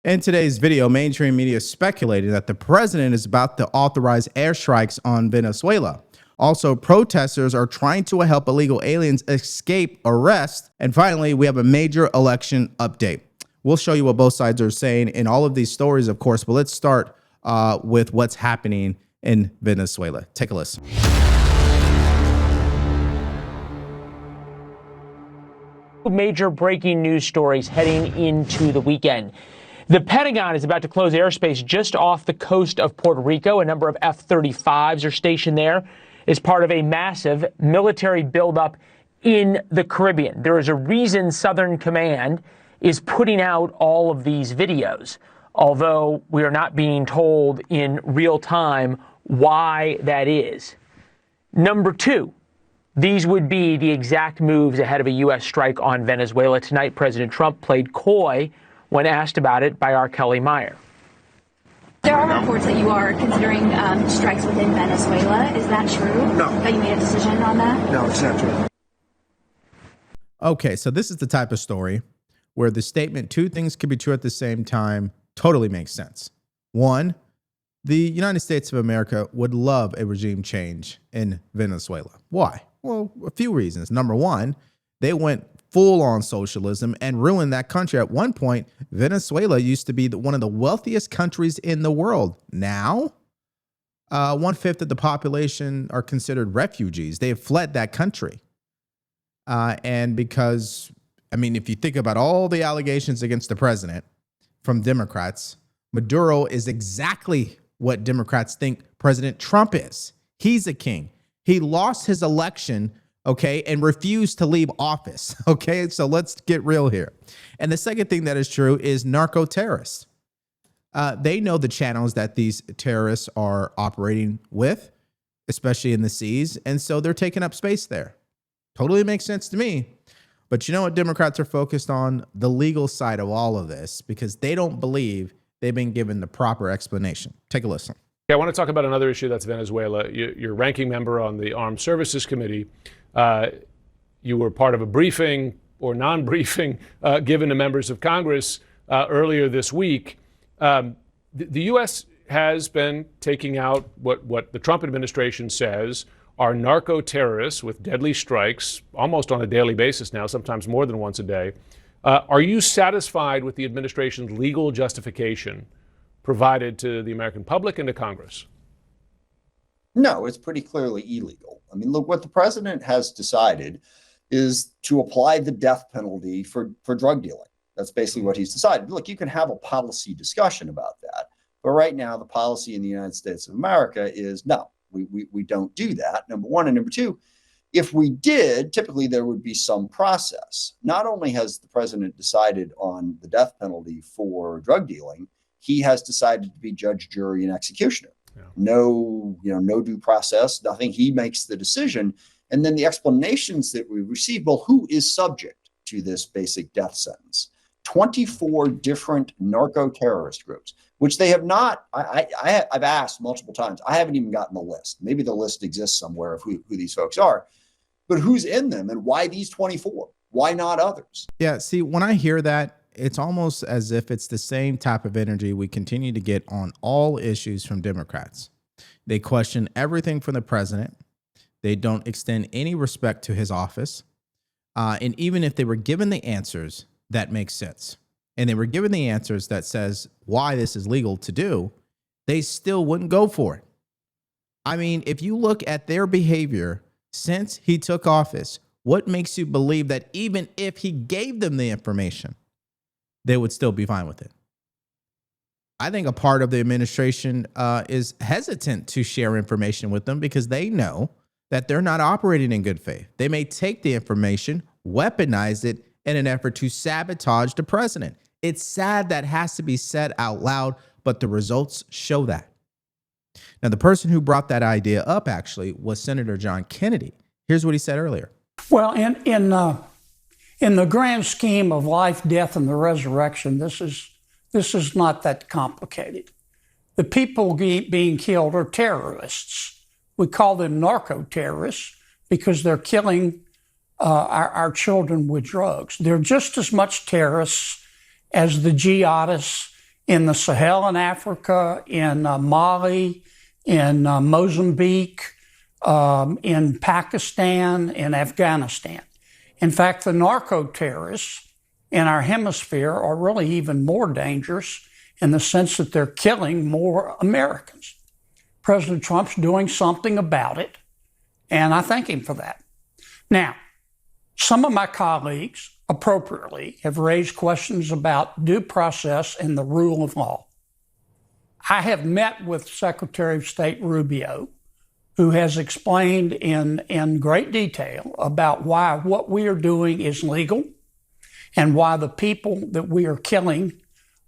In today's video, mainstream media is speculating that the president is about to authorize airstrikes on Venezuela. Also, protesters are trying to help illegal aliens escape arrest. And finally, we have a major election update. We'll show you what both sides are saying in all of these stories, of course, but let's start with what's happening in Venezuela. Take a listen. Major breaking news stories heading into the weekend. The Pentagon is about to close airspace just off the coast of Puerto Rico. A number of F-35s are stationed there as part of a massive military buildup in the Caribbean. There is a reason Southern Command is putting out all of these videos, although we are not being told in real time why that is. Number two, these would be the exact moves ahead of a U.S. strike on Venezuela. Tonight, President Trump played coy when asked about it by R. Kelly Meyer. There are reports that you are considering strikes within Venezuela. Is that true? No. That you made a decision on that? No, it's not true. Okay, so this is the type of story where the statement two things can be true at the same time totally makes sense. One, the United States of America would love a regime change in Venezuela. Why? Well, a few reasons. Number one, they went full on socialism and ruined that country. At one point, Venezuela used to be one of the wealthiest countries in the world. Now, 1/5 of the population are considered refugees. They have fled that country. And because, I mean, if you think about all the allegations against the president from Democrats, Maduro is exactly what Democrats think President Trump is. He's a king. He lost his election, okay, and refused to leave office, okay? So let's get real here. And the second thing that is true is narco-terrorists. They know the channels that these terrorists are operating with, especially in the seas, and so they're taking up space there. Totally makes sense to me. But you know what Democrats are focused on? The legal side of all of this, because they don't believe they've been given the proper explanation. Take a listen. I want to talk about another issue that's Venezuela. You're ranking member on the Armed Services Committee. You were part of a briefing or non-briefing given to members of Congress earlier this week. The U.S. has been taking out what the Trump administration says are narco-terrorists with deadly strikes almost on a daily basis now, sometimes more than once a day. Are you satisfied with the administration's legal justification provided to the American public and to Congress? No, it's pretty clearly illegal. I mean, look, what the president has decided is to apply the death penalty for drug dealing. That's basically what he's decided. Look, you can have a policy discussion about that, but right now the policy in the United States of America is no, we don't do that, number one. And number two, if we did, typically there would be some process. Not only has the president decided on the death penalty for drug dealing, he has decided to be judge, jury, and executioner. Yeah. No due process, nothing. He makes the decision. And then the explanations that we receive, well, who is subject to this basic death sentence? 24 different narco-terrorist groups, which they have not, I've asked multiple times. I haven't even gotten the list. Maybe the list exists somewhere of who these folks are, but who's in them and why these 24? Why not others? Yeah, see, when I hear that, it's almost as if it's the same type of energy we continue to get on all issues from Democrats. They question everything from the president. They don't extend any respect to his office. And even if they were given the answers that make sense, and they were given the answers that says why this is legal to do, they still wouldn't go for it. I mean, if you look at their behavior since he took office, what makes you believe that even if he gave them the information, they would still be fine with it? I think a part of the administration is hesitant to share information with them because they know that they're not operating in good faith. They may take the information, weaponize it in an effort to sabotage the president. It's sad that has to be said out loud, but the results show that. Now, the person who brought that idea up actually was Senator John Kennedy. Here's what he said earlier. Well, in the grand scheme of life, death, and the resurrection, this is not that complicated. The people being killed are terrorists. We call them narco-terrorists because they're killing our children with drugs. They're just as much terrorists as the jihadists in the Sahel in Africa, in Mali, in Mozambique, in Pakistan, in Afghanistan. In fact, the narco-terrorists in our hemisphere are really even more dangerous in the sense that they're killing more Americans. President Trump's doing something about it, and I thank him for that. Now, some of my colleagues, appropriately, have raised questions about due process and the rule of law. I have met with Secretary of State Rubio, who has explained in great detail about why what we are doing is legal and why the people that we are killing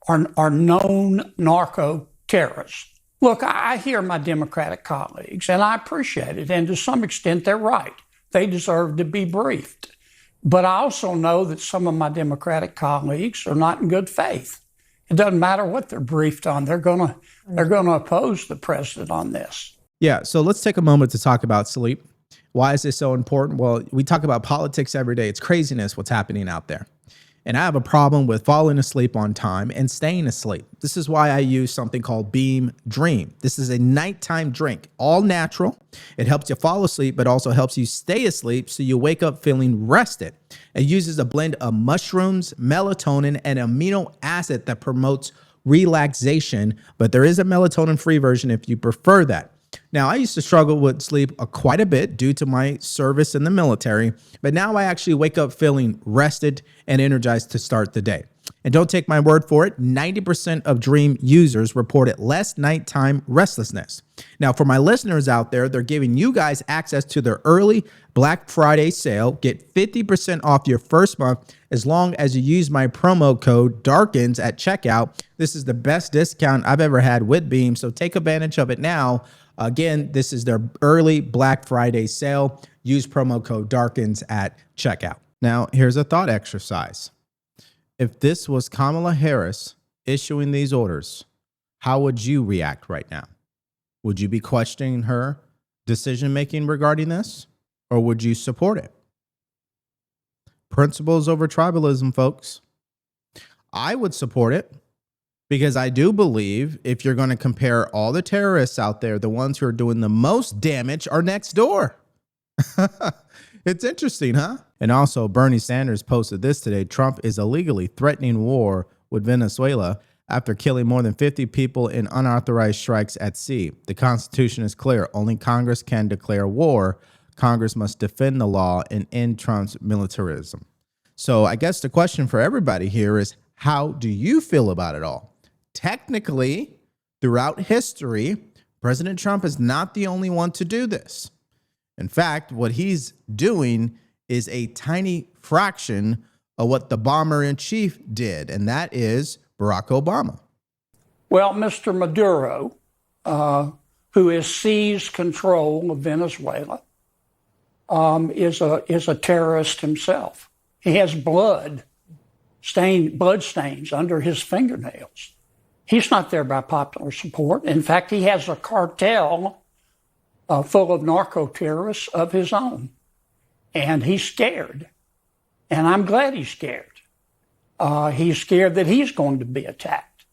are known narco terrorists. Look, I hear my Democratic colleagues, and I appreciate it, and to some extent they're right. They deserve to be briefed. But I also know that some of my Democratic colleagues are not in good faith. It doesn't matter what they're briefed on. They're gonna oppose the president on this. Yeah, so let's take a moment to talk about sleep. Why is this so important? Well, we talk about politics every day. It's craziness what's happening out there. And I have a problem with falling asleep on time and staying asleep. This is why I use something called Beam Dream. This is a nighttime drink, all natural. It helps you fall asleep, but also helps you stay asleep so you wake up feeling rested. It uses a blend of mushrooms, melatonin, and amino acid that promotes relaxation, but there is a melatonin-free version if you prefer that. Now, I used to struggle with sleep quite a bit due to my service in the military, but now I actually wake up feeling rested and energized to start the day. And don't take my word for it, 90% of Dream users reported less nighttime restlessness. Now, for my listeners out there, they're giving you guys access to their early Black Friday sale. Get 50% off your first month as long as you use my promo code DARKENS at checkout. This is the best discount I've ever had with Beam, so take advantage of it now. Again, this is their early Black Friday sale. Use promo code DARKENS at checkout. Now, here's a thought exercise. If this was Kamala Harris issuing these orders, how would you react right now? Would you be questioning her decision-making regarding this, or would you support it? Principles over tribalism, folks. I would support it. Because I do believe if you're going to compare all the terrorists out there, the ones who are doing the most damage are next door. It's interesting, huh? And also, Bernie Sanders posted this today. Trump is illegally threatening war with Venezuela after killing more than 50 people in unauthorized strikes at sea. The Constitution is clear. Only Congress can declare war. Congress must defend the law and end Trump's militarism. So I guess the question for everybody here is, how do you feel about it all? Technically, throughout history, President Trump is not the only one to do this. In fact, what he's doing is a tiny fraction of what the bomber-in-chief did, and that is Barack Obama. Well, Mr. Maduro, who has seized control of Venezuela, is a terrorist himself. He has blood stains under his fingernails. He's not there by popular support. In fact, he has a cartel full of narco-terrorists of his own. And he's scared. And I'm glad he's scared. He's scared that he's going to be attacked.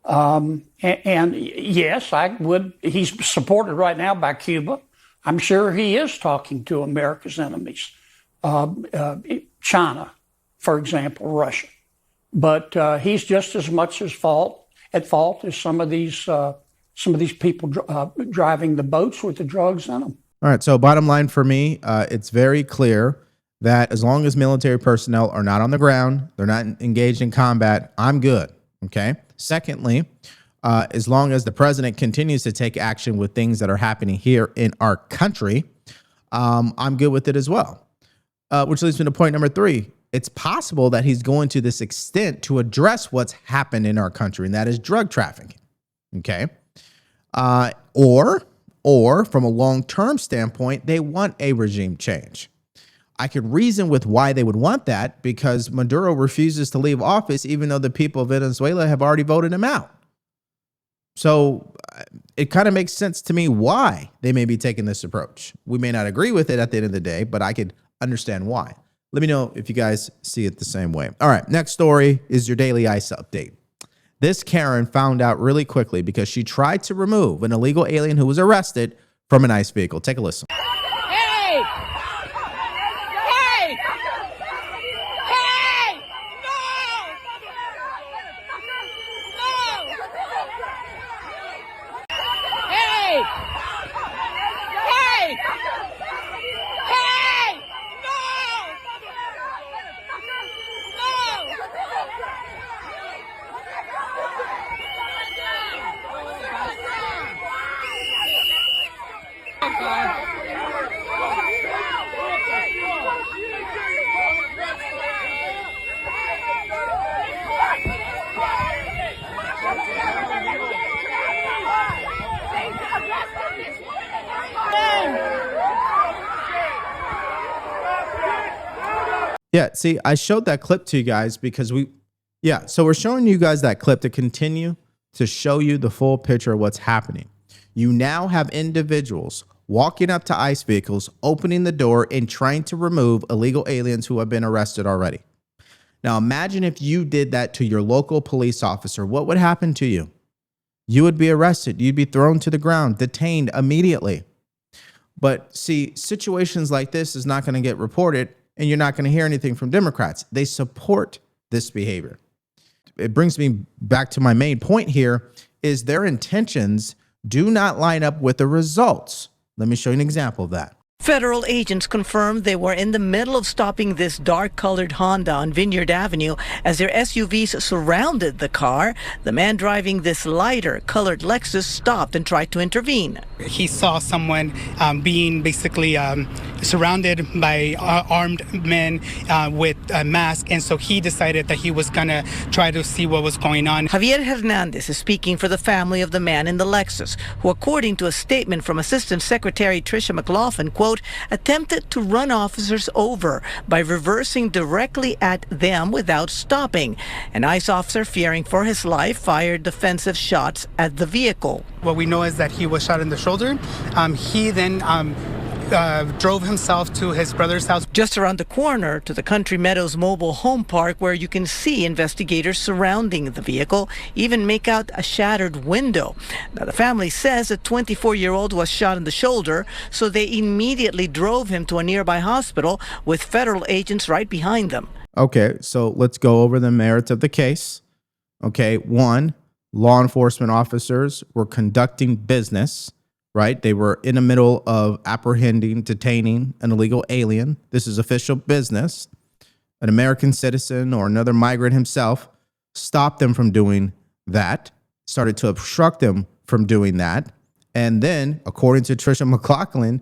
And yes, he's supported right now by Cuba. I'm sure he is talking to America's enemies. China, for example, Russia. But he's just as much at fault as some of these people driving the boats with the drugs in them. All right. So bottom line for me, it's very clear that as long as military personnel are not on the ground, they're not engaged in combat, I'm good. Okay. Secondly, as long as the president continues to take action with things that are happening here in our country, I'm good with it as well. Which leads me to point number 3. It's possible that he's going to this extent to address what's happened in our country, and that is drug trafficking. Okay. Or from a long-term standpoint, they want a regime change. I could reason with why they would want that, because Maduro refuses to leave office, even though the people of Venezuela have already voted him out. So it kind of makes sense to me why they may be taking this approach. We may not agree with it at the end of the day, but I could understand why. Let me know if you guys see it the same way. All right, next story is your daily ICE update. This Karen found out really quickly because she tried to remove an illegal alien who was arrested from an ICE vehicle. Take a listen. Hey! Hey! Hey! No! No! Hey! Hey! Hey! No! No! Yeah, see, I showed that clip to you guys because so we're showing you guys that clip to continue to show you the full picture of what's happening. You now have individuals walking up to ICE vehicles, opening the door and trying to remove illegal aliens who have been arrested already. Now, imagine if you did that to your local police officer. What would happen to you? You would be arrested. You'd be thrown to the ground, detained immediately. But see, situations like this is not going to get reported, and you're not going to hear anything from Democrats. They support this behavior. It brings me back to my main point here is their intentions do not line up with the results. Let me show you an example of that. Federal agents confirmed they were in the middle of stopping this dark-colored Honda on Vineyard Avenue as their SUVs surrounded the car. The man driving this lighter-colored Lexus stopped and tried to intervene. He saw someone being basically surrounded by armed men with a mask, and so he decided that he was going to try to see what was going on. Javier Hernandez is speaking for the family of the man in the Lexus, who, according to a statement from Assistant Secretary Tricia McLaughlin, quote, attempted to run officers over by reversing directly at them without stopping. An ICE officer, fearing for his life, fired defensive shots at the vehicle. What we know is that he was shot in the shoulder. He then drove himself to his brother's house. Just around the corner to the Country Meadows mobile home park, where you can see investigators surrounding the vehicle, even make out a shattered window. Now, the family says a 24-year-old was shot in the shoulder, so they immediately drove him to a nearby hospital with federal agents right behind them. Okay, so let's go over the merits of the case. Okay, one, law enforcement officers were conducting business, right? They were in the middle of apprehending, detaining an illegal alien. This is official business. An American citizen or another migrant himself stopped them from doing that, started to obstruct them from doing that, and then, according to Tricia McLaughlin,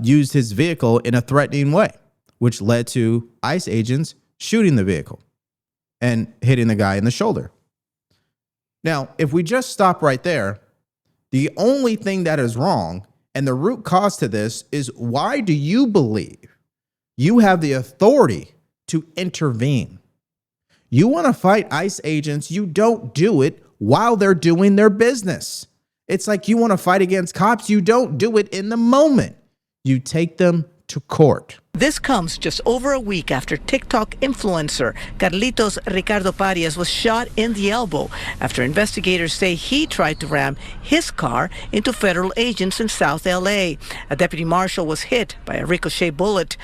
used his vehicle in a threatening way, which led to ICE agents shooting the vehicle and hitting the guy in the shoulder. Now, if we just stop right there, the only thing that is wrong and the root cause to this is, why do you believe you have the authority to intervene? You want to fight ICE agents, you don't do it while they're doing their business. It's like you want to fight against cops, you don't do it in the moment. You take them to court. This comes just over a week after TikTok influencer Carlitos Ricardo Parias was shot in the elbow after investigators say he tried to ram his car into federal agents in South LA. A deputy marshal was hit by a ricochet bullet.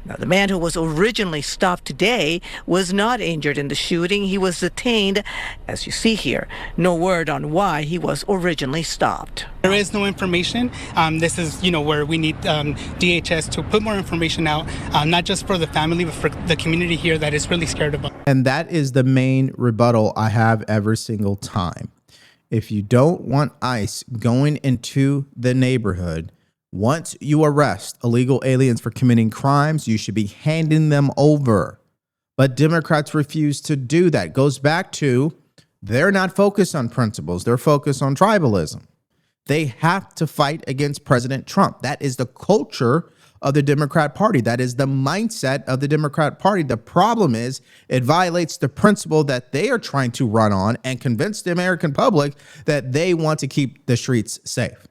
Now, the man who was originally stopped today was not injured in the shooting. He was detained, as you see here. No word on why he was originally stopped. There is no information. This is, where we need DHS to put more information out, not just for the family, but for the community here that is really scared about. And that is the main rebuttal I have every single time. If you don't want ICE going into the neighborhood, once you arrest illegal aliens for committing crimes, you should be handing them over. But Democrats refuse to do that. Goes back to, they're not focused on principles. They're focused on tribalism. They have to fight against President Trump. That is the culture of the Democrat Party. That is the mindset of the Democrat Party. The problem is it violates the principle that they are trying to run on and convince the American public that they want to keep the streets safe.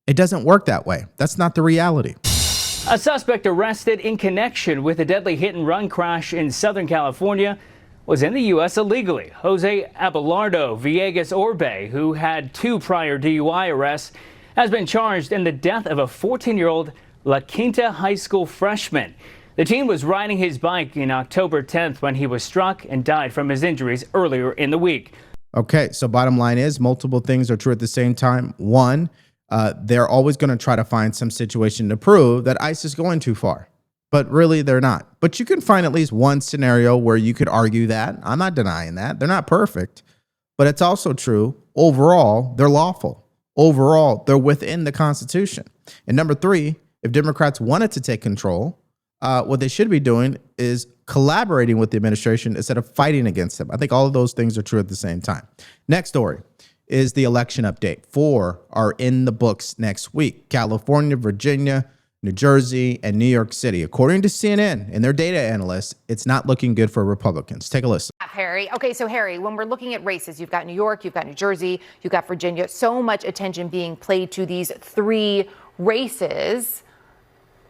It doesn't work that way. That's not the reality. A suspect arrested in connection with a deadly hit-and-run crash in Southern California. was in the U.S. illegally. Jose Abelardo Villegas Orbe, who had 2 prior DUI arrests, has been charged in the death of a 14-year-old La Quinta high school freshman. The teen was riding his bike in October 10th when he was struck and died from his injuries earlier in the week. Okay, so bottom line is multiple things are true at the same time. One, they're always going to try to find some situation to prove that ICE is going too far. But really, they're not. But you can find at least one scenario where you could argue that. I'm not denying that. They're not perfect. But it's also true. Overall, they're lawful. Overall, they're within the Constitution. And number 3, if Democrats wanted to take control, what they should be doing is collaborating with the administration instead of fighting against them. I think all of those things are true at the same time. Next story is the election update. 4 are in the books next week. California, Virginia, New Jersey, and New York City. According to CNN and their data analysts, it's not looking good for Republicans. Take a listen. Harry. Okay, so Harry, when we're looking at races, you've got New York, you've got New Jersey, you've got Virginia, so much attention being played to these 3 races.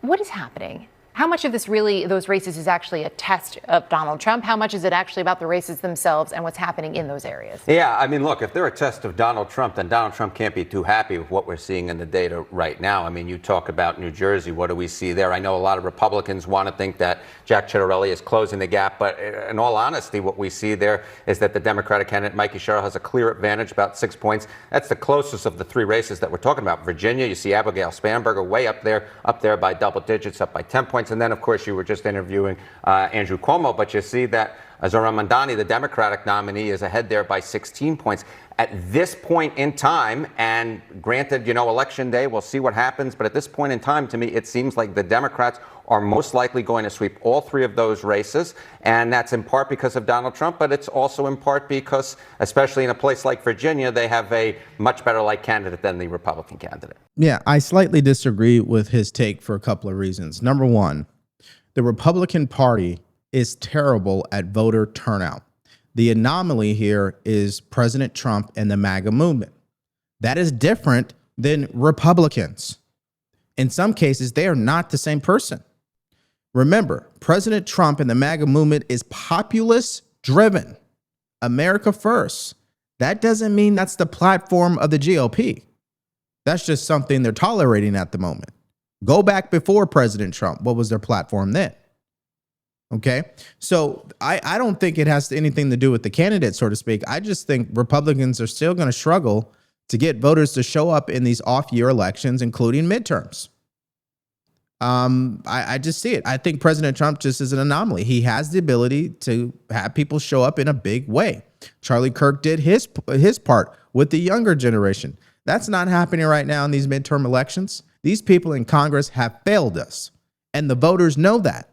What is happening? How much of this really, those races, is actually a test of Donald Trump? How much is it actually about the races themselves and what's happening in those areas? Yeah, I mean, look, if they're a test of Donald Trump, then Donald Trump can't be too happy with what we're seeing in the data right now. I mean, you talk about New Jersey. What do we see there? I know a lot of Republicans want to think that Jack Ciattarelli is closing the gap. But in all honesty, what we see there is that the Democratic candidate, Mikey Sherrill, has a clear advantage, about 6 points. That's the closest of the 3 races that we're talking about. Virginia, you see Abigail Spanberger way up there by double digits, up by 10 points. And then, of course, you were just interviewing Andrew Cuomo, but you see that Zohran Mamdani, the Democratic nominee, is ahead there by 16 points. At this point in time, and granted, election day, we'll see what happens, but at this point in time, to me, it seems like the Democrats are most likely going to sweep all 3 of those races, and that's in part because of Donald Trump, but it's also in part because, especially in a place like Virginia, they have a much better liked candidate than the Republican candidate. Yeah, I slightly disagree with his take for a couple of reasons. Number 1, the Republican Party is terrible at voter turnout. The anomaly here is President Trump and the MAGA movement. That is different than Republicans. In some cases, they are not the same person. Remember, President Trump and the MAGA movement is populist driven. America first. That doesn't mean that's the platform of the GOP. That's just something they're tolerating at the moment. Go back before President Trump. What was their platform then? Okay, so I don't think it has anything to do with the candidate, so to speak. I just think Republicans are still going to struggle to get voters to show up in these off-year elections, including midterms. I just see it. I think President Trump just is an anomaly. He has the ability to have people show up in a big way. Charlie Kirk did his part with the younger generation. That's not happening right now in these midterm elections. These people in Congress have failed us, and the voters know that.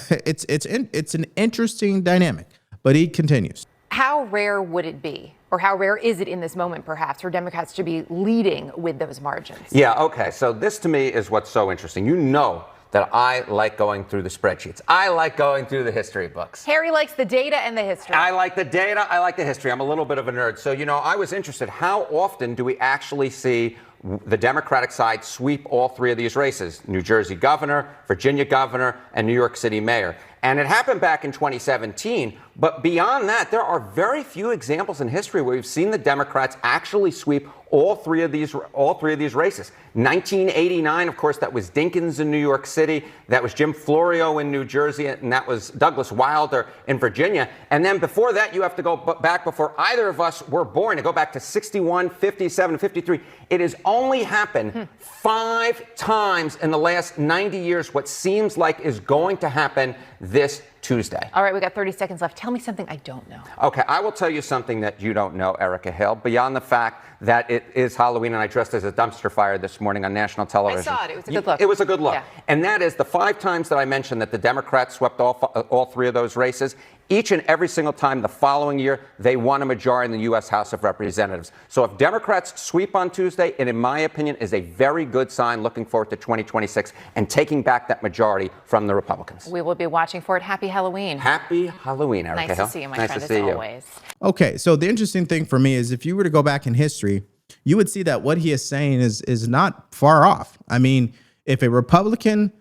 It's an interesting dynamic, but he continues. How rare would it be, or how rare is it in this moment, perhaps, for Democrats to be leading with those margins? Yeah, okay. So this, to me, is what's so interesting. You know that I like going through the spreadsheets. I like going through the history books. Harry likes the data and the history. I like the data. I like the history. I'm a little bit of a nerd. So, I was interested. How often do we actually see the Democratic side sweep all 3 of these races? New Jersey governor, Virginia governor, and New York City mayor. And it happened back in 2017. But beyond that, there are very few examples in history where we've seen the Democrats actually sweep all three of these races. 1989, of course, that was Dinkins in New York City. That was Jim Florio in New Jersey. And that was Douglas Wilder in Virginia. And then before that, you have to go back before either of us were born, to go back to 61, 57, 53. It has only happened 5 times in the last 90 years, what seems like is going to happen this Tuesday. All right, we got 30 seconds left. Tell me something I don't know. Okay, I will tell you something that you don't know, Erica Hill, beyond the fact that it is Halloween and I dressed as a dumpster fire this morning on national television. I saw it. It was a good look. It was a good look. Yeah. And that is the 5 times that I mentioned that the Democrats swept all 3 of those races. Each and every single time the following year, they won a majority in the U.S. House of Representatives. So if Democrats sweep on Tuesday, it, in my opinion, is a very good sign looking forward to 2026 and taking back that majority from the Republicans. We will be watching for it. Happy Halloween. Happy Halloween, Erica Nice Hill. to see you, my nice friend, to see as you. always. Okay, so the interesting thing for me is if you were to go back in history, you would see that what he is saying is not far off. I mean, if a Republican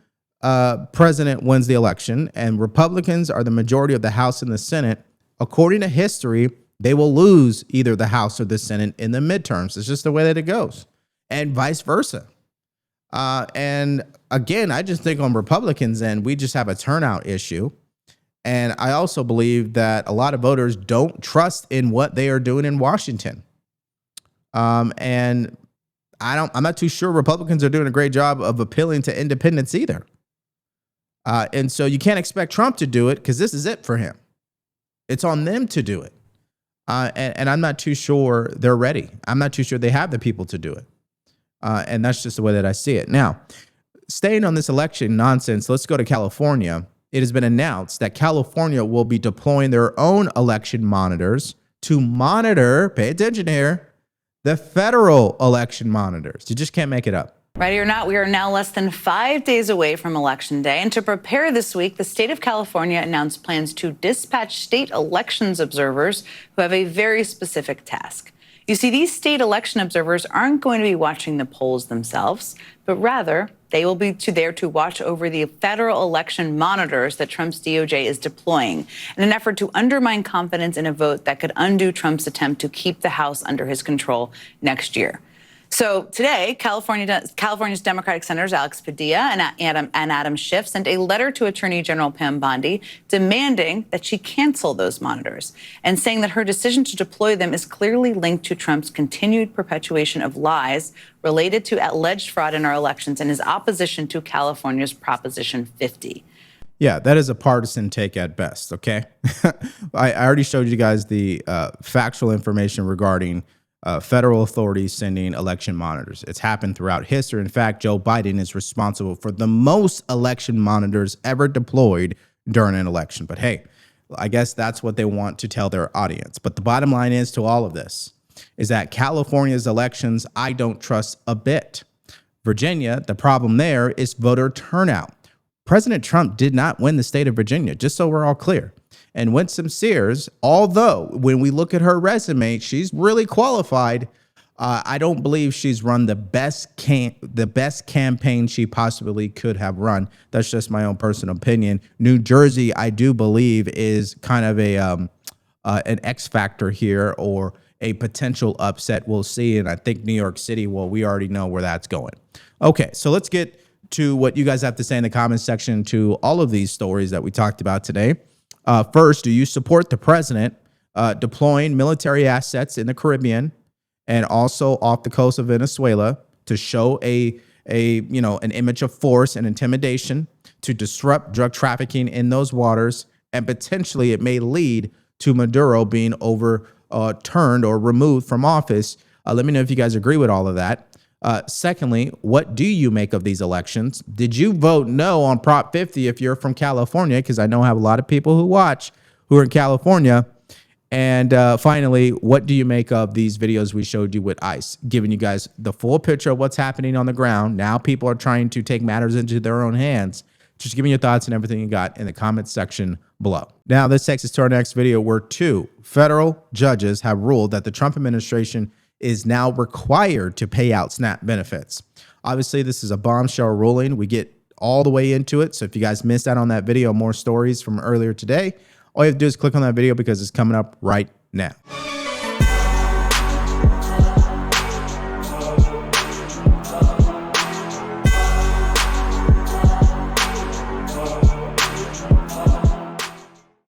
president wins the election and Republicans are the majority of the House and the Senate, according to history, they will lose either the House or the Senate in the midterms. It's just the way that it goes, and vice versa. And again, I just think on Republicans' end, we just have a turnout issue. And I also believe that a lot of voters don't trust in what they are doing in Washington. And I'm not too sure Republicans are doing a great job of appealing to independents either. And so you can't expect Trump to do it because this is it for him. It's on them to do it. And I'm not too sure they're ready. I'm not too sure they have the people to do it. And that's just the way that I see it. Now, staying on this election nonsense, let's go to California. It has been announced that California will be deploying their own election monitors to monitor, pay attention here, the federal election monitors. You just can't make it up. Ready or not, we are now less than 5 days away from Election Day. And to prepare this week, the state of California announced plans to dispatch state elections observers who have a very specific task. You see, these state election observers aren't going to be watching the polls themselves, but rather they will be there to watch over the federal election monitors that Trump's DOJ is deploying in an effort to undermine confidence in a vote that could undo Trump's attempt to keep the House under his control next year. So today, California's Democratic Senators Alex Padilla and Adam Schiff sent a letter to Attorney General Pam Bondi demanding that she cancel those monitors and saying that her decision to deploy them is clearly linked to Trump's continued perpetuation of lies related to alleged fraud in our elections and his opposition to California's Proposition 50. Yeah, that is a partisan take at best, okay? I already showed you guys the factual information regarding federal authorities sending election monitors. It's happened throughout history. In fact, Joe Biden is responsible for the most election monitors ever deployed during an election. But hey, I guess that's what they want to tell their audience. But the bottom line is to all of this is that California's elections, I don't trust a bit. Virginia, the problem there is voter turnout. President Trump did not win the state of Virginia, just so we're all clear. And Winsome Sears, although when we look at her resume, she's really qualified, I don't believe she's run the best campaign she possibly could have run. That's just my own personal opinion. New Jersey, I do believe, is kind of an X factor here or a potential upset. We'll see. And I think New York City, well, we already know where that's going. Okay, so let's get to what you guys have to say in the comments section to all of these stories that we talked about today. First, do you support the president deploying military assets in the Caribbean and also off the coast of Venezuela to show an image of force and intimidation to disrupt drug trafficking in those waters, and potentially it may lead to Maduro being overturned or removed from office? Let me know if you guys agree with all of that. Secondly, what do you make of these elections? Did you vote no on Prop 50 if you're from California? Because I know I have a lot of people who watch who are in California. And finally, what do you make of these videos we showed you with ICE, giving you guys the full picture of what's happening on the ground? Now people are trying to take matters into their own hands. Just give me your thoughts and everything you got in the comments section below. Now, this takes us to our next video where 2 federal judges have ruled that the Trump administration is now required to pay out SNAP benefits. Obviously, this is a bombshell ruling. We get all the way into it. So if you guys missed out on that video, more stories from earlier today, all you have to do is click on that video because it's coming up right now.